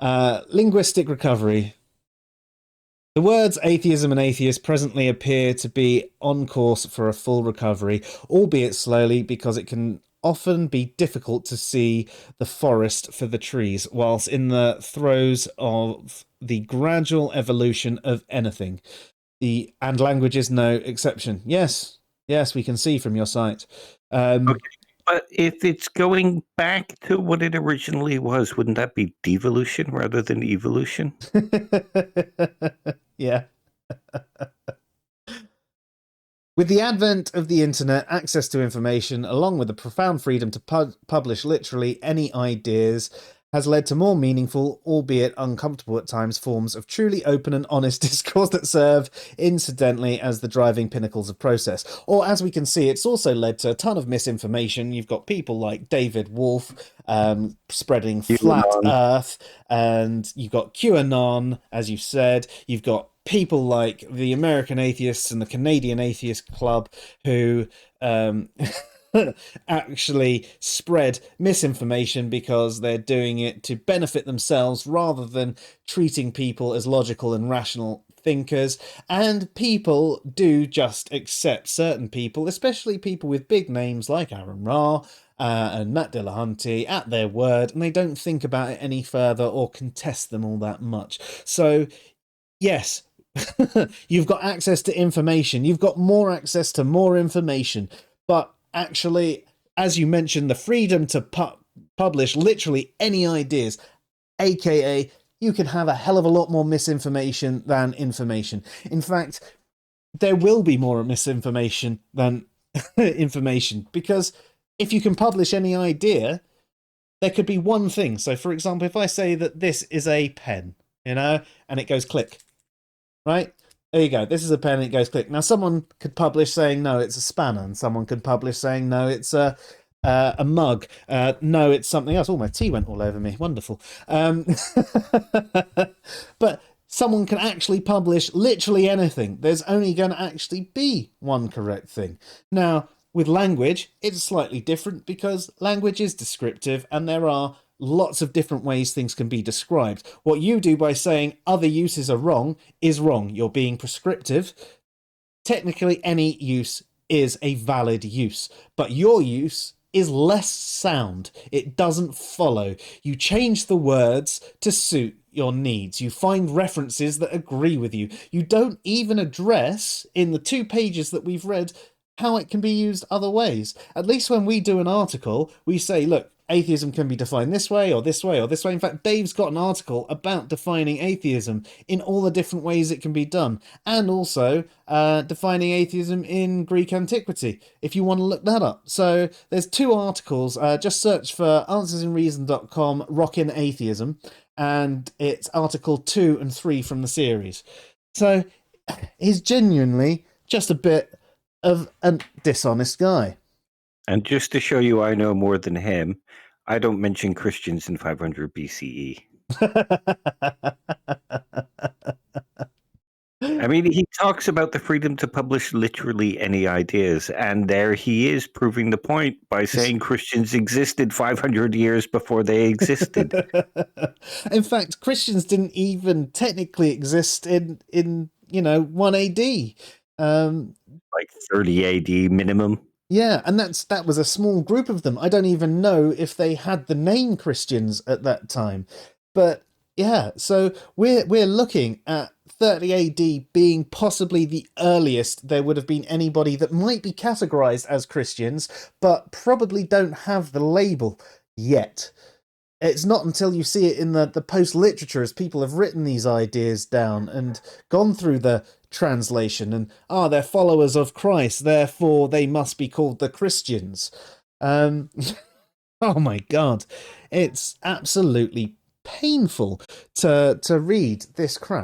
Linguistic recovery. The words atheism and atheist presently appear to be on course for a full recovery, albeit slowly, because it can often be difficult to see the forest for the trees, whilst in the throes of the gradual evolution of anything. And language is no exception. Yes, yes, we can see from your site. Okay. But if it's going back to what it originally was, wouldn't that be devolution rather than evolution? Yeah. With the advent of the internet, access to information, along with the profound freedom to publish literally any ideas, has led to more meaningful, albeit uncomfortable at times, forms of truly open and honest discourse that serve, incidentally, as the driving pinnacles of process. Or, as we can see, it's also led to a ton of misinformation. You've got people like David Wolf spreading flat Earth, and you've got QAnon, as you've said. You've got people like the American Atheists and the Canadian Atheist Club who actually spread misinformation because they're doing it to benefit themselves rather than treating people as logical and rational thinkers. And people do just accept certain people, especially people with big names like Aaron Ra and Matt Dillahunty, at their word, and they don't think about it any further or contest them all that much. So yes, you've got access to information. You've got more access to more information. But actually, as you mentioned, the freedom to publish literally any ideas, aka you can have a hell of a lot more misinformation than information. In fact, there will be more misinformation than information, because if you can publish any idea, there could be one thing. So, for example, if I say that this is a pen, and it goes click, right? There you go. This is a pen and it goes click. Now, someone could publish saying, no, it's a spanner. And someone could publish saying, no, it's a mug. No, it's something else. Oh, my tea went all over me. Wonderful. But someone can actually publish literally anything. There's only going to actually be one correct thing. Now, with language, it's slightly different because language is descriptive and there are lots of different ways things can be described. What you do by saying other uses are wrong is wrong. You're being prescriptive. Technically, any use is a valid use, but your use is less sound. It doesn't follow. You change the words to suit your needs. You find references that agree with you. You don't even address, in the 2 pages that we've read, how it can be used other ways. At least when we do an article, we say, look, atheism can be defined this way or this way or this way. In fact, Dave's got an article about defining atheism in all the different ways it can be done, and also defining atheism in Greek antiquity, if you want to look that up. So there's 2 articles. Just search for answersinreason.com Rockin' Atheism, and it's article 2 and 3 from the series. So he's genuinely just a bit of a dishonest guy. And just to show you I know more than him, I don't mention Christians in 500 BCE. I mean, he talks about the freedom to publish literally any ideas, and there he is proving the point by saying Christians existed 500 years before they existed. In fact, Christians didn't even technically exist in 1 AD. Like 30 AD minimum. Yeah, and that was a small group of them. I don't even know if they had the name Christians at that time. But yeah, so we're looking at 30 AD being possibly the earliest there would have been anybody that might be categorized as Christians, but probably don't have the label yet. It's not until you see it in the post-literature, as people have written these ideas down and gone through the translation, and they're followers of Christ, therefore they must be called the Christians. Oh my God. It's absolutely painful to read this crap.